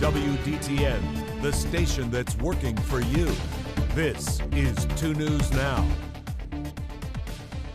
WDTN, the station that's working for you. This is 2 News Now.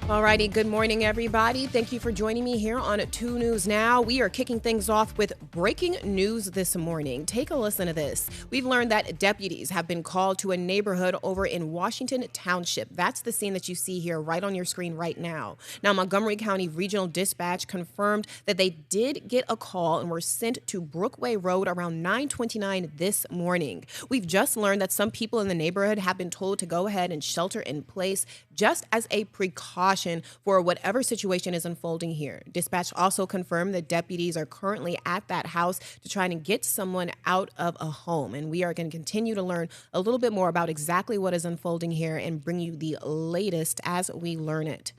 Alrighty, good morning, everybody. Thank you for joining me here on 2 News Now. We are kicking things off with breaking news this morning. Take a listen to this. We've learned that deputies have been called to a neighborhood over in Washington Township. That's the scene that you see here right on your screen right now. Now, Montgomery County Regional Dispatch confirmed that they did get a call and were sent to Brookway Road around 9:29 this morning. We've just learned that some people in the neighborhood have been told to go ahead and shelter in place just as a precaution for whatever situation is unfolding here. Dispatch also confirmed that deputies are currently at that house to try and get someone out of a home. And we are going to continue to learn a little bit more about exactly what is unfolding here and bring you the latest as we learn it.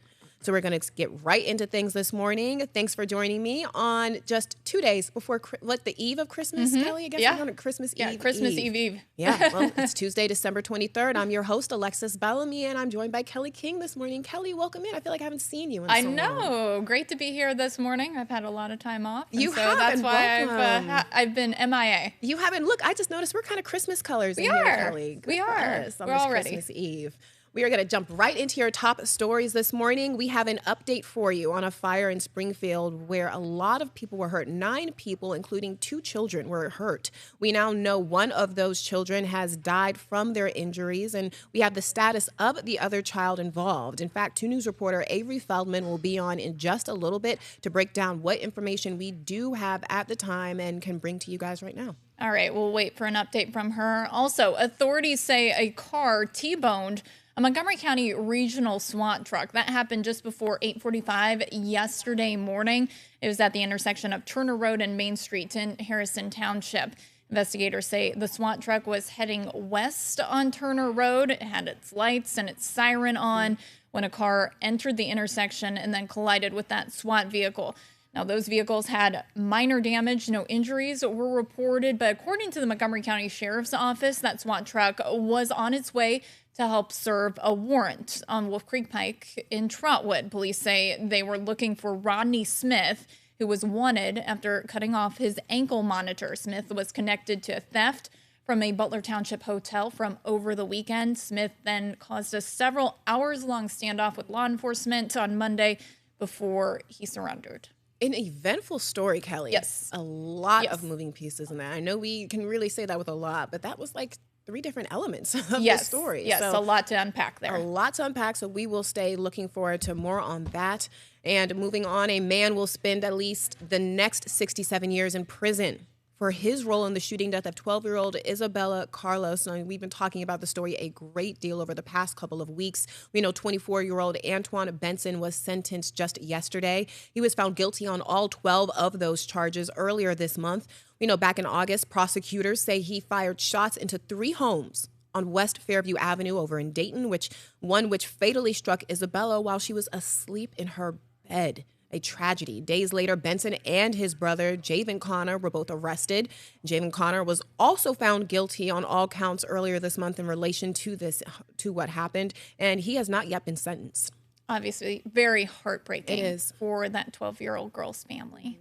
So we're going to get right into things this morning. Thanks for joining me on just 2 days before, the eve of Christmas, Kelly? I guess we're on Christmas Eve. Yeah, Christmas Eve. Yeah, well, it's Tuesday, December 23rd. I'm your host, Alexis Bellamy, and I'm joined by Kelly King this morning. Kelly, welcome in. I feel like I haven't seen you in so long. I know. Great to be here this morning. I've had a lot of time off. You so have, that's and why welcome. I've been MIA. You haven't. Look, I just noticed we're kind of Christmas colors in We here, are. Kelly. Good We for are. us on We're this all ready. Christmas Eve. We are going to jump right into your top stories this morning. We have an update for you on a fire in Springfield where a lot of people were hurt. 9 people, including 2 children, were hurt. We now know one of those children has died from their injuries, and we have the status of the other child involved. In fact, 2 News reporter Avery Feldman will be on in just a little bit to break down what information we do have at the time and can bring to you guys right now. All right, we'll wait for an update from her. Also, authorities say a car T-boned a Montgomery County regional SWAT truck. That happened just before 8:45 yesterday morning. It was at the intersection of Turner Road and Main Street in Harrison Township. Investigators say the SWAT truck was heading west on Turner Road. It had its lights and its siren on when a car entered the intersection and then collided with that SWAT vehicle. Now, those vehicles had minor damage. No injuries were reported. But according to the Montgomery County Sheriff's Office, that SWAT truck was on its way to help serve a warrant on Wolf Creek Pike in Trotwood. Police say they were looking for Rodney Smith, who was wanted after cutting off his ankle monitor. Smith was connected to a theft from a Butler Township hotel from over the weekend. Smith then caused a several hours-long standoff with law enforcement on Monday before he surrendered. An eventful story, Kelly. Yes. A lot of moving pieces in that. I know we can really say that with a lot, but that was like 3 different elements of the story. Yes, so a lot to unpack there. A lot to unpack, so we will stay looking forward to more on that. And moving on, a man will spend at least the next 67 years in prison for his role in the shooting death of 12-year-old Isabella Carlos. Now, we've been talking about the story a great deal over the past couple of weeks. We know 24-year-old Antoine Benson was sentenced just yesterday. He was found guilty on all 12 of those charges earlier this month. We know back in August, prosecutors say he fired shots into 3 homes on West Fairview Avenue over in Dayton, which fatally struck Isabella while she was asleep in her bed. A tragedy. Days later, Benson and his brother, Javen Connor, were both arrested. Javen Connor was also found guilty on all counts earlier this month in relation to what happened, and he has not yet been sentenced. Obviously, very heartbreaking. It is. For that 12-year-old girl's family.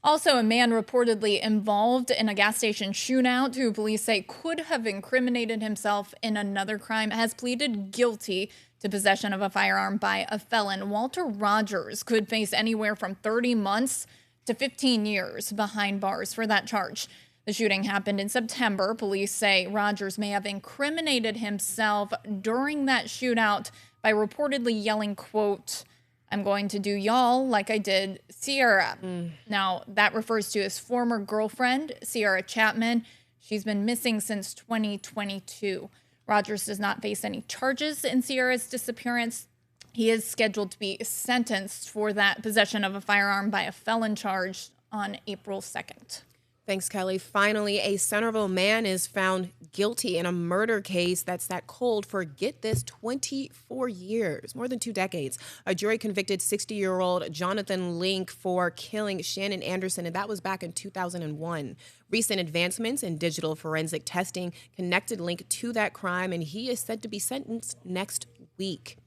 Also, a man reportedly involved in a gas station shootout who police say could have incriminated himself in another crime has pleaded guilty to possession of a firearm by a felon. Walter Rogers could face anywhere from 30 months to 15 years behind bars for that charge. The shooting happened in September. Police say Rogers may have incriminated himself during that shootout by reportedly yelling, quote, "I'm going to do y'all like I did Sierra." Now, that refers to his former girlfriend, Sierra Chapman. She's been missing since 2022. Rogers does not face any charges in Sierra's disappearance. He is scheduled to be sentenced for that possession of a firearm by a felon charge on April 2nd. Thanks, Kelly. Finally, a Centerville man is found guilty in a murder case that's that cold for, get this, 24 years, more than 2 decades. A jury convicted 60-year-old Jonathan Link for killing Shannon Anderson, and that was back in 2001. Recent advancements in digital forensic testing connected Link to that crime, and he is set to be sentenced next week.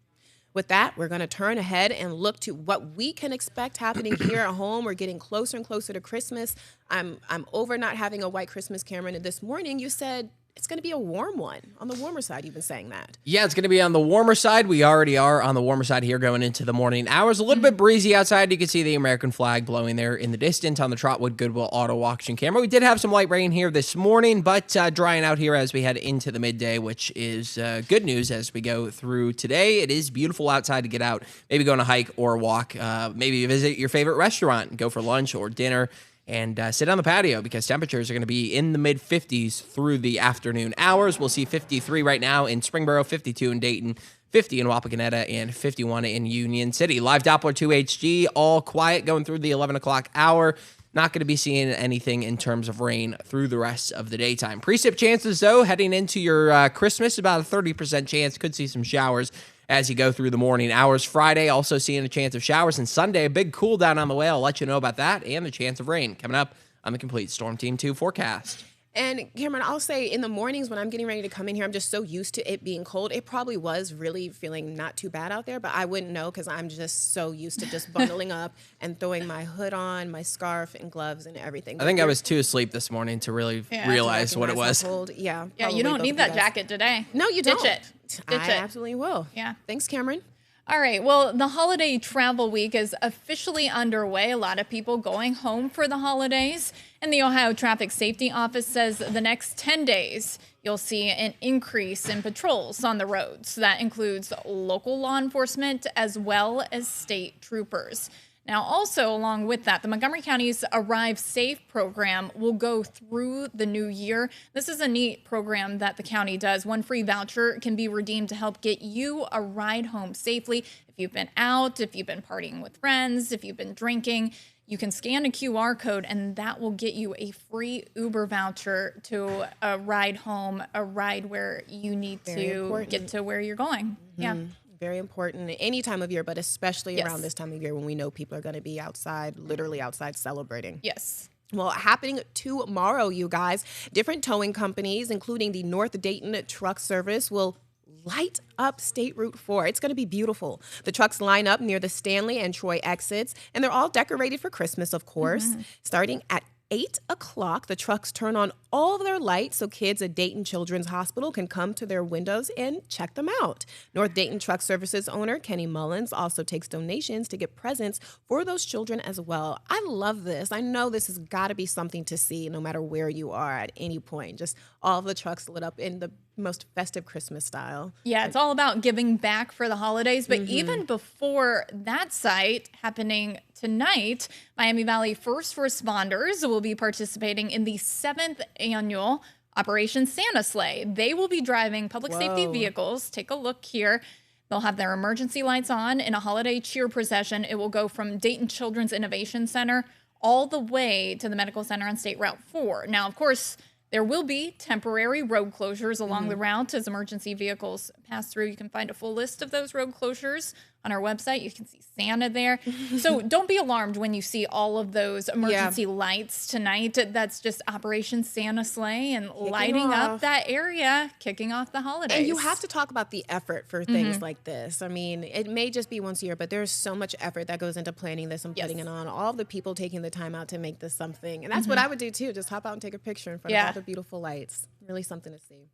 With that, we're going to turn ahead and look to what we can expect happening here at home. We're getting closer and closer to Christmas. I'm over not having a white Christmas, Cameron. And this morning you said it's going to be a warm one. On the warmer side, you've been saying that. Yeah, it's going to be on the warmer side. We already are on the warmer side here going into the morning hours. A little bit breezy outside. You can see the American flag blowing there in the distance on the Trotwood Goodwill Auto Auction camera. We did have some light rain here this morning, but drying out here as we head into the midday, which is good news as we go through today. It is beautiful outside to get out, maybe go on a hike or a walk, maybe visit your favorite restaurant, go for lunch or dinner, and sit on the patio because temperatures are going to be in the mid-50s through the afternoon hours. We'll see 53 right now in Springboro, 52 in Dayton, 50 in Wapakoneta, and 51 in Union City. Live Doppler 2HG, all quiet going through the 11 o'clock hour. Not going to be seeing anything in terms of rain through the rest of the daytime. Precip chances, though, heading into your Christmas, about a 30% chance. Could see some showers as you go through the morning hours. Friday, also seeing a chance of showers. And Sunday, a big cool down on the way. I'll let you know about that and the chance of rain coming up on the Complete Storm Team 2 forecast. And Cameron, I'll say in the mornings when I'm getting ready to come in here, I'm just so used to it being cold. It probably was really feeling not too bad out there, but I wouldn't know because I'm just so used to just bundling up and throwing my hood on, my scarf and gloves and everything. I think I was too asleep this morning to really realize what it was. Cold. Yeah, you don't need that jacket today. No, you don't. Ditch it. I absolutely will. Yeah. Thanks, Cameron. All right. Well, the holiday travel week is officially underway. A lot of people going home for the holidays. And the Ohio Traffic Safety Office says the next 10 days, you'll see an increase in patrols on the roads. That includes local law enforcement as well as state troopers. Now, also along with that, the Montgomery County's Arrive Safe program will go through the new year. This is a neat program that the county does. One free voucher can be redeemed to help get you a ride home safely. If you've been out, if you've been partying with friends, if you've been drinking, you can scan a QR code and that will get you a free Uber voucher to a ride home, a ride where you need to get to where you're going. Mm-hmm. Yeah. Very important any time of year, but especially around this time of year when we know people are going to be outside, literally outside celebrating. Yes. Well, happening tomorrow, you guys, different towing companies, including the North Dayton Truck Service, will light up State Route 4. It's going to be beautiful. The trucks line up near the Stanley and Troy exits, and they're all decorated for Christmas, of course. Mm-hmm. Starting at 8 o'clock, the trucks turn on all of their lights so kids at Dayton Children's Hospital can come to their windows and check them out. North Dayton Truck Services owner Kenny Mullins also takes donations to get presents for those children as well. I love this. I know this has got to be something to see no matter where you are at any point. Just all of the trucks lit up in the most festive Christmas style. Yeah, it's all about giving back for the holidays. But even before that site happening tonight, Miami Valley first responders will be participating in the 7th annual Operation Santa Sleigh. They will be driving public safety vehicles. Take a look here. They'll have their emergency lights on in a holiday cheer procession. It will go from Dayton Children's Innovation Center all the way to the Medical Center on State Route 4. Now, of course, there will be temporary road closures along the route as emergency vehicles pass through. You can find a full list of those road closures on our website. You can see Santa there. So don't be alarmed when you see all of those emergency lights tonight. That's just Operation Santa Sleigh and lighting up that area, kicking off the holidays. And you have to talk about the effort for things like this. I mean, it may just be once a year, but there's so much effort that goes into planning this and putting it on. All the people taking the time out to make this something. And that's what I would do too. Just hop out and take a picture in front of all the beautiful lights. Really something to see.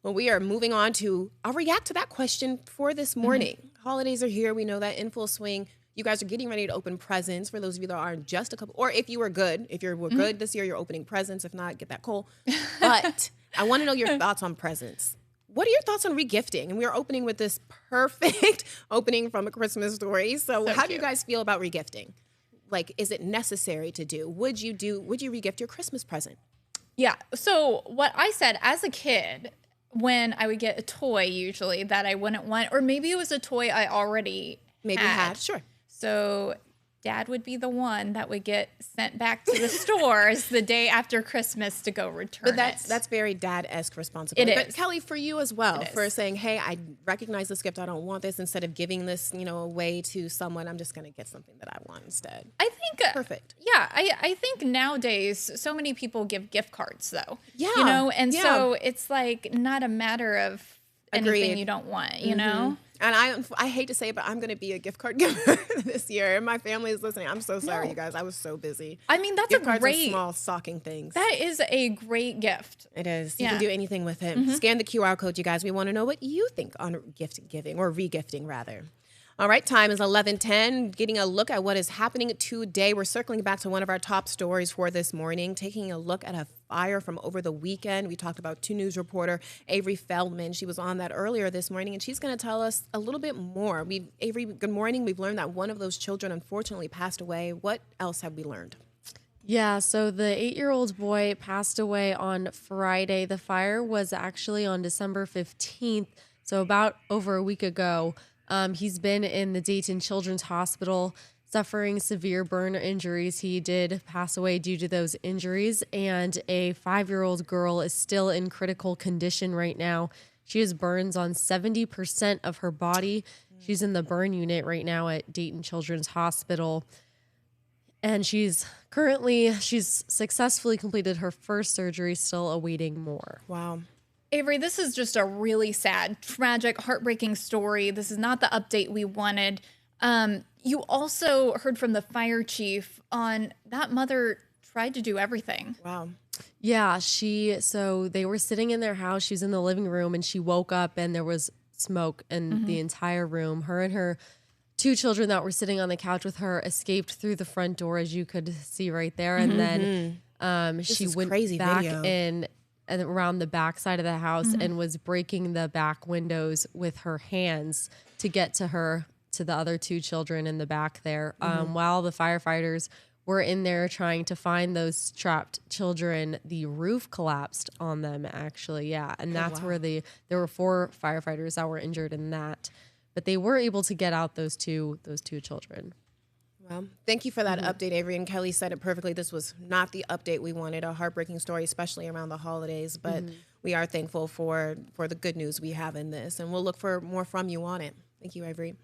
Well, we are moving on to, I'll react to that question for this morning. Holidays are here. We know that in full swing. You guys are getting ready to open presents for those of you that aren't just a couple, or if you were good, if you were good this year, you're opening presents. If not, get that coal. But I want to know your thoughts on presents. What are your thoughts on regifting? And we are opening with this perfect opening from A Christmas Story. So how do you guys feel about regifting? Like, is it necessary to do? Would you regift your Christmas present? Yeah. So what I said as a kid, when I would get a toy usually that I wouldn't want, or maybe it was a toy I already had. Sure. So Dad would be the one that would get sent back to the stores the day after Christmas to go return it. But that's very dad-esque responsibility. It but is. Kelly, for you as well, for saying, hey, I recognize this gift, I don't want this, instead of giving this, away to someone, I'm just going to get something that I want instead. I think perfect. Yeah, I think nowadays so many people give gift cards though. Yeah. And so it's like not a matter of Agreed. anything you don't want, you know? And I hate to say it, but I'm going to be a gift card giver this year. And my family is listening. I'm so sorry, you guys. I was so busy. I mean, that's gift a cards great, are small stocking things. that is a great gift. It is. You Yeah. can do anything with it. Scan the QR code, you guys. We want to know what you think on gift giving or regifting, rather. All right, time is 11:10. Getting a look at what is happening today. We're circling back to one of our top stories for this morning, taking a look at a fire from over the weekend. We talked about 2 News reporter Avery Feldman. She was on that earlier this morning, and she's going to tell us a little bit more. Avery, good morning. We've learned that one of those children unfortunately passed away. What else have we learned? Yeah, so the 8-year-old boy passed away on Friday. The fire was actually on December 15th, so about over a week ago. He's been in the Dayton Children's Hospital suffering severe burn injuries. He did pass away due to those injuries, and a 5-year-old girl is still in critical condition right now. She has burns on 70% of her body. She's in the burn unit right now at Dayton Children's Hospital. And she's successfully completed her first surgery, still awaiting more. Wow. Avery, this is just a really sad, tragic, heartbreaking story. This is not the update we wanted. You also heard from the fire chief on that mother tried to do everything. Wow. Yeah, so they were sitting in their house. She was in the living room, and she woke up, and there was smoke in the entire room. Her and her 2 children that were sitting on the couch with her escaped through the front door, as you could see right there. And then she went back in and around the back side of the house and was breaking the back windows with her hands to get to the other 2 children in the back there. While the firefighters were in there trying to find those trapped children, the roof collapsed on them, actually. Yeah. And that's where there were 4 firefighters that were injured in that. But they were able to get out those two children. Well, thank you for that update, Avery. And Kelly said it perfectly. This was not the update we wanted, a heartbreaking story, especially around the holidays. But we are thankful for the good news we have in this. And we'll look for more from you on it. Thank you, Avery.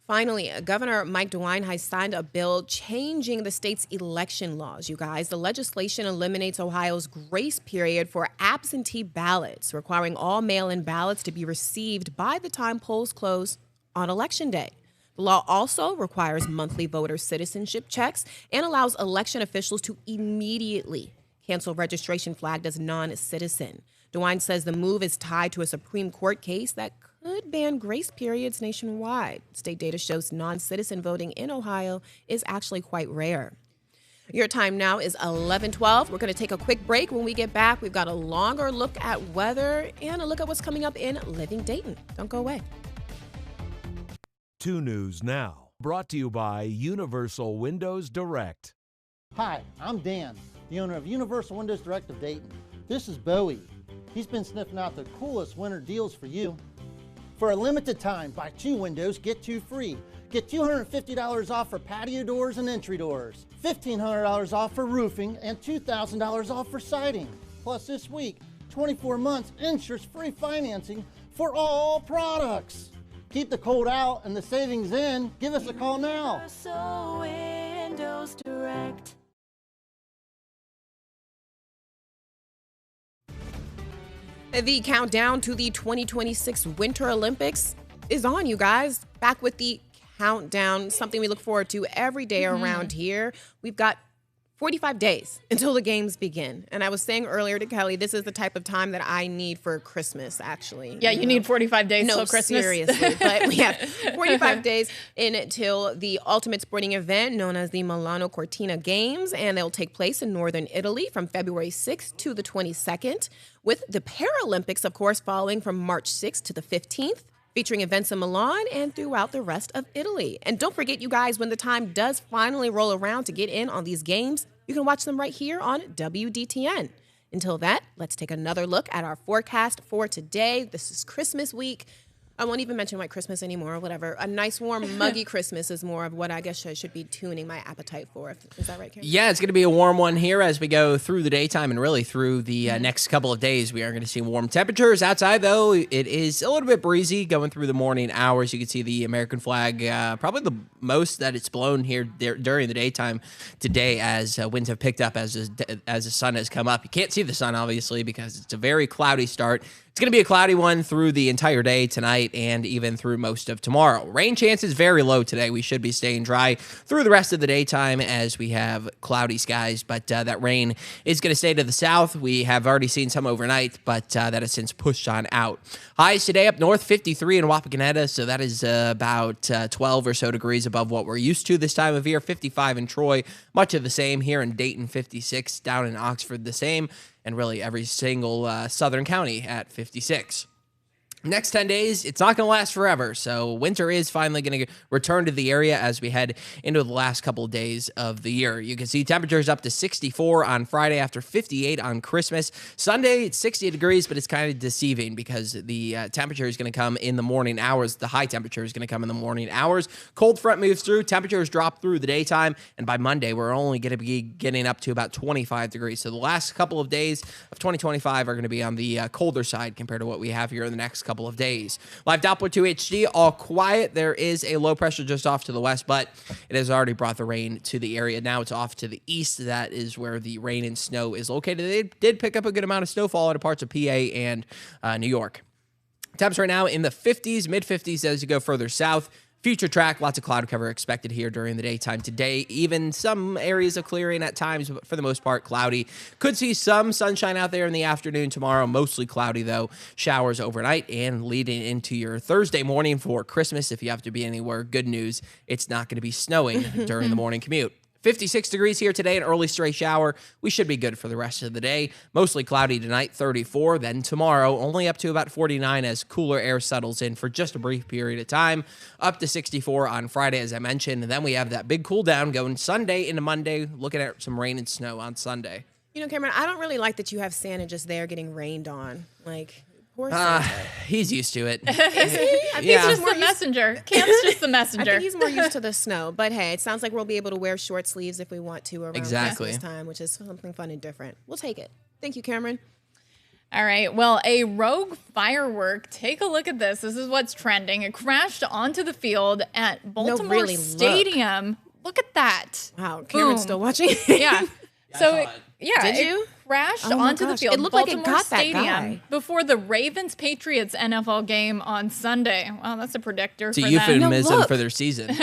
Finally, Governor Mike DeWine has signed a bill changing the state's election laws, you guys. The legislation eliminates Ohio's grace period for absentee ballots, requiring all mail-in ballots to be received by the time polls close on Election Day. The law also requires monthly voter citizenship checks and allows election officials to immediately cancel registration flagged as non-citizen. DeWine says the move is tied to a Supreme Court case that could ban grace periods nationwide. State data shows non-citizen voting in Ohio is actually quite rare. Your time now is 11:12. We're going to take a quick break. When we get back, we've got a longer look at weather and a look at what's coming up in Living Dayton. Don't go away. 2 News Now, brought to you by Universal Windows Direct. Hi, I'm Dan, the owner of Universal Windows Direct of Dayton. This is Bowie. He's been sniffing out the coolest winter deals for you. For a limited time, buy 2 windows, get 2 free. Get $250 off for patio doors and entry doors, $1,500 off for roofing, and $2,000 off for siding. Plus this week, 24 months interest-free financing for all products. Keep the cold out and the savings in. Give us a call now. Universal Windows Direct. The countdown to the 2026 Winter Olympics is on, you guys. Back with the countdown, something we look forward to every day around here. We've got 45 days until the games begin. And I was saying earlier to Kelly, this is the type of time that I need for Christmas, actually. Yeah, you need 45 days till Christmas. Seriously. But we have 45 days until the ultimate sporting event known as the Milano Cortina Games, and they'll take place in northern Italy from February 6th to the 22nd, with the Paralympics, of course, following from March 6th to the 15th. Featuring events in Milan and throughout the rest of Italy. And don't forget, you guys, when the time does finally roll around to get in on these games, you can watch them right here on WDTN. Until that, let's take another look at our forecast for today. This is Christmas week. I won't even mention White Christmas anymore or whatever. A nice, warm, muggy Christmas is more of what I guess I should be tuning my appetite for. Is that right, Karen? Yeah, it's going to be a warm one here as we go through the daytime and really through the next couple of days. We are going to see warm temperatures. Outside, though, it is a little bit breezy going through the morning hours. You can see the American flag, probably the most that it's blown here during the daytime today as winds have picked up as the sun has come up. You can't see the sun, obviously, because it's a very cloudy start It's going to be a cloudy one through the entire day tonight and even through most of tomorrow. Rain chances very low today. We should be staying dry through the rest of the daytime as we have cloudy skies, but that rain is going to stay to the south. We have already seen some overnight, but that has since pushed on out. Highs today up north, 53 in Wapakoneta, so that is about 12 or so degrees above what we're used to this time of year. 55 in Troy, much of the same here in Dayton, 56 down in Oxford, the same, and really every single southern county at 56. Next 10 days, it's not going to last forever, so winter is finally going to return to the area as we head into the last couple of days of the year. You can see temperatures up to 64 on Friday after 58 on Christmas. Sunday, it's 60 degrees, but it's kind of deceiving because the temperature is going to come in the morning hours. The high temperature is going to come in the morning hours. Cold front moves through, temperatures drop through the daytime, and by Monday, we're only going to be getting up to about 25 degrees. So the last couple of days of 2025 are going to be on the colder side compared to what we have here in the next couple of days. Live Doppler 2 HD, all quiet. There is a low pressure just off to the west, but it has already brought the rain to the area. Now it's off to the east. That is where the rain and snow is located. They did pick up a good amount of snowfall in parts of PA and New York. Temps right now in the 50s, mid-50s as you go further south. Future track, lots of cloud cover expected here during the daytime today. Even some areas of clearing at times, but for the most part, cloudy. Could see some sunshine out there in the afternoon tomorrow. Mostly cloudy, though. Showers overnight and leading into your Thursday morning for Christmas. If you have to be anywhere, good news, it's not going to be snowing during the morning commute. 56 degrees here today, an early stray shower. We should be good for the rest of the day. Mostly cloudy tonight, 34. Then tomorrow, only up to about 49 as cooler air settles in for just a brief period of time. Up to 64 on Friday, as I mentioned. And then we have that big cool down going Sunday into Monday, looking at some rain and snow on Sunday. You know, Cameron, I don't really like that you have Santa just there getting rained on. Like, poor Santa. He's used to it. Is he? I think He's just the messenger. Cam's just the I messenger. think he's more used to the snow. But hey, it sounds like we'll be able to wear short sleeves if we want to around Exactly. Christmas time, which is something fun and different. We'll take it. Thank you, Cameron. All right. Well, a rogue firework. Take a look at this. This is what's trending. It crashed onto the field at Baltimore really, Stadium. Look at that. Wow, Cameron's Boom. still watching. Yeah. So, saw it. Did you? Crashed Oh my onto the gosh. field. It looked like it Baltimore got that Stadium guy. before the Ravens-Patriots NFL game on Sunday. Well, that's a predictor It's a for them. euphemism look. for their season.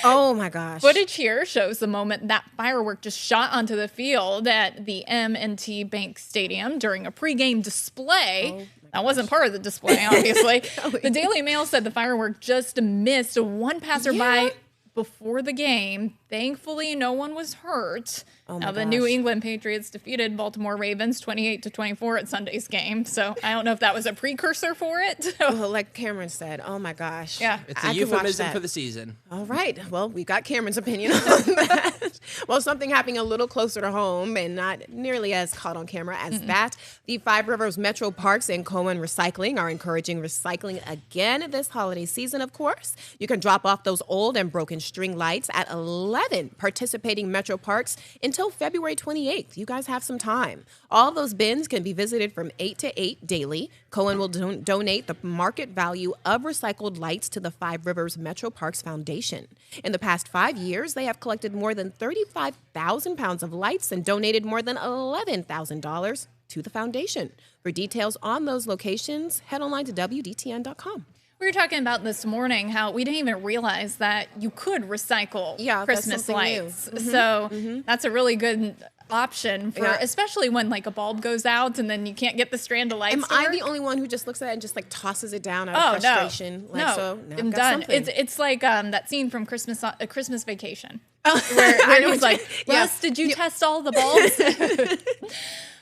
Oh my gosh. Footage here shows the moment that firework just shot onto the field at the M&T Bank Stadium during a pregame display. That wasn't part of the display, obviously. The Daily Mail said the firework just missed one passerby before the game. Thankfully, no one was hurt. Oh my Now, the gosh. New England Patriots defeated Baltimore Ravens 28-24 at Sunday's game. So I don't know if that was a precursor for it. Well, like Cameron said, oh my gosh. Yeah. It's I a could watch euphemism that. for the season. All right. Well, we've got Cameron's opinion on that. Well, something happening a little closer to home and not nearly as caught on camera as that. The Five Rivers Metro Parks and Cohen Recycling are encouraging recycling again this holiday season, of course. You can drop off those old and broken string lights at 11 participating Metro Parks until February 28th. You guys have some time. All those bins can be visited from 8 to 8 daily. Cohen will donate the market value of recycled lights to the Five Rivers Metro Parks Foundation. In the past 5 years, they have collected more than 35,000 pounds of lights and donated more than $11,000 to the foundation. For details on those locations, head online to WDTN.com. We were talking about this morning how we didn't even realize that you could recycle Yeah, that's Christmas something new. lights. So that's a really good option for, Yeah. especially when like a bulb goes out and then you can't get the strand of lights. Am to I work. the only one who just looks at it and just like tosses it down out Oh of frustration? no! No, So now I've I'm got done. something. It's like that scene from Christmas Vacation, I where know he's what like, you- yeah. "Russ, did you test all the bulbs?"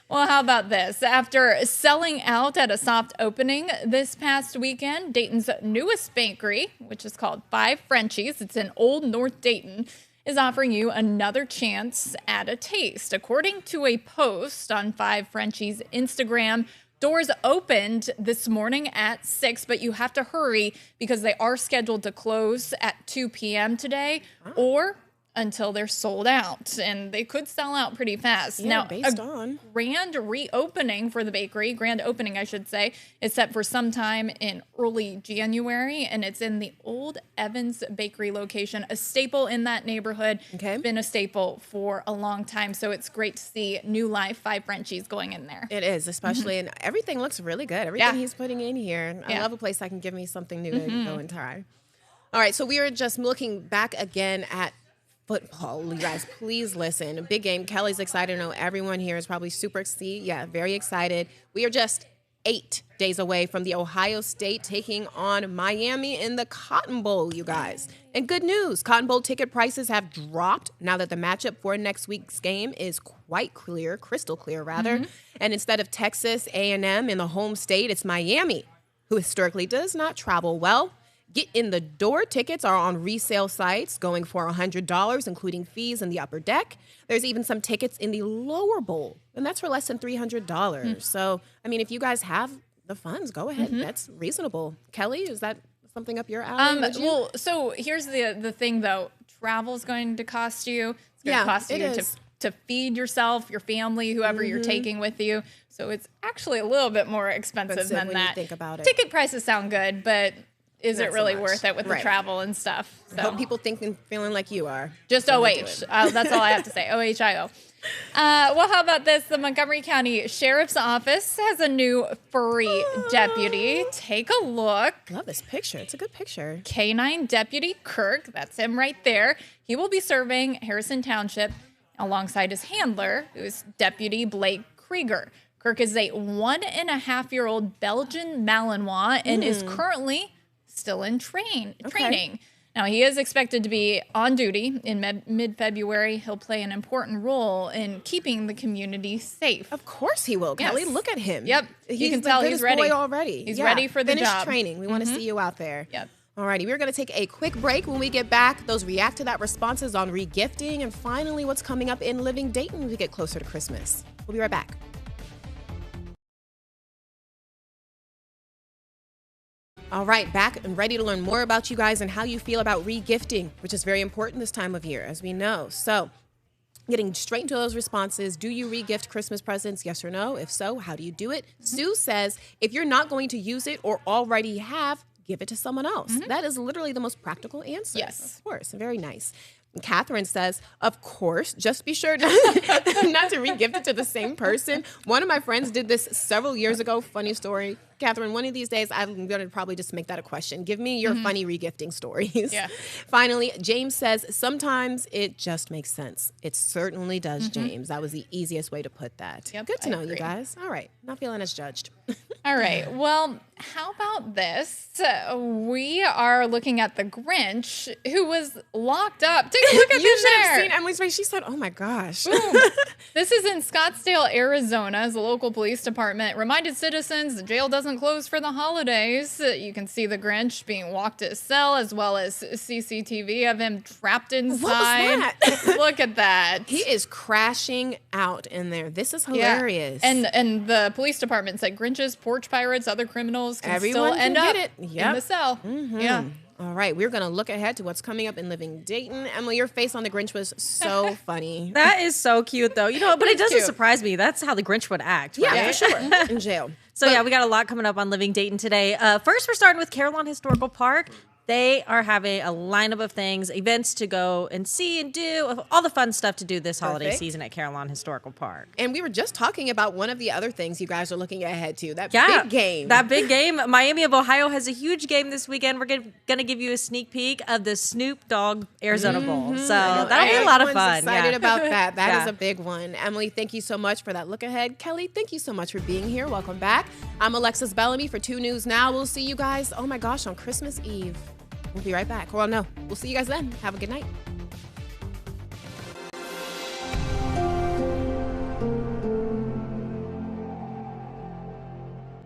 Well, how about this? After selling out at a soft opening this past weekend, Dayton's newest bakery, which is called Five Frenchies, it's in Old North Dayton, is offering you another chance at a taste. According to a post on Five Frenchies Instagram, doors opened this morning at 6, but you have to hurry because they are scheduled to close at 2 p.m. today, or until they're sold out, and they could sell out pretty fast. Yeah, now, based on grand reopening for the bakery, grand opening, I should say, is set for sometime in early January, and it's in the old Evans Bakery location, a staple in that neighborhood. Okay. Been a staple for a long time, so it's great to see new life, 5 Frenchies going in there. it is, especially, and everything looks really good. Everything Yeah. he's putting in here. I Yeah. love a place that can give me something new to go and try. All right, so we are just looking back again at football. You guys, please listen. A big game. Kelly's excited. I know everyone here is probably super excited. Yeah, very excited. We are just 8 days away from the Ohio State taking on Miami in the Cotton Bowl, you guys. And good news, Cotton Bowl ticket prices have dropped now that the matchup for next week's game is quite clear, crystal clear rather. And instead of Texas A&M in the home state, it's Miami, who historically does not travel well. Get in the door tickets are on resale sites going for $100, including fees in the upper deck. There's even some tickets in the lower bowl, and that's for less than $300. So, I mean, if you guys have the funds, go ahead. That's reasonable. Kelly, is that something up your alley? Would you? Well, so here's the thing, though. Travel's going to cost you. It's going Yeah, to cost it you is. to feed yourself, your family, whoever you're taking with you. So it's actually a little bit more expensive than when that. you think about it. Ticket prices sound good, but is Not it so really much. worth it with the Right. travel and stuff? I hope So people think and feeling like you are. just when they do OH. it. That's all I have to say. OHIO. Well, how about this? The Montgomery County Sheriff's Office has a new furry deputy. Take a look. Love this picture. It's a good picture. Canine Deputy Kirk, that's him right there. He will be serving Harrison Township alongside his handler, who is Deputy Blake Krieger. Kirk is a 1.5-year-old Belgian Malinois and is currently still in training. Now, he is expected to be on duty in mid-February. He'll play an important role in keeping the community safe. Of course he will, Kelly. Yes. Look at him. Yep. You can tell he's the ready. boy already. He's ready for the Finished job. training. We want to see you out there. Yep. Alrighty, we're going to take a quick break. When we get back, those react to that responses on regifting, and finally what's coming up in Living Dayton as we get closer to Christmas. We'll be right back. All right, back and ready to learn more about you guys and how you feel about regifting, which is very important this time of year, as we know. So, getting straight into those responses. Do you regift Christmas presents? Yes or no? If so, how do you do it? Sue says, if you're not going to use it or already have, give it to someone else. That is literally the most practical answer. Yes. Of course. Very nice. And Catherine says, of course, just be sure not to regift it to the same person. One of my friends did this several years ago. Funny story. Catherine, one of these days, I'm going to probably just make that a question. Give me your funny regifting stories. Yeah. Finally, James says, sometimes it just makes sense. It certainly does, James. That was the easiest way to put that. Yep, Good to I know, you agree. guys. All right. Not feeling as judged. All right. Well, how about this? We are looking at the Grinch, who was locked up. Take a look at You him should have there. seen Emily's face. She said, oh my gosh. This is in Scottsdale, Arizona, as the local police department reminded citizens the jail doesn't close for the holidays. You can see the Grinch being walked to his cell, as well as CCTV of him trapped inside. that? Look at that. He is crashing out in there. This is hilarious. And the police department said Grinches, porch pirates, other criminals can Everyone still can end get up it. in Yep. the cell. Yeah. All right, we're going to look ahead to what's coming up in Living Dayton. Emily, your face on the Grinch was so funny. That is so cute, though. You know, but it doesn't cute. surprise me. That's how the Grinch would act. Yeah, right? for sure. In jail. So yeah, we got a lot coming up on Living Dayton today. First, we're starting with Carillon Historical Park. They are having a lineup of things, events to go and see and do, all the fun stuff to do this holiday Perfect. season at Carillon Historical Park. And we were just talking about one of the other things you guys are looking ahead to, that Yeah, big game. That big game. Miami of Ohio has a huge game this weekend. We're going to give you a sneak peek of the Snoop Dogg Arizona Bowl. So that'll be a lot of Everyone's fun. excited Yeah. about that. That is Yeah. a big one. Emily, thank you so much for that look ahead. Kelly, thank you so much for being here. Welcome back. I'm Alexis Bellamy for 2 News Now. We'll see you guys, oh my gosh, on Christmas Eve. We'll be right back. Well, no, we'll see you guys then. Have a good night.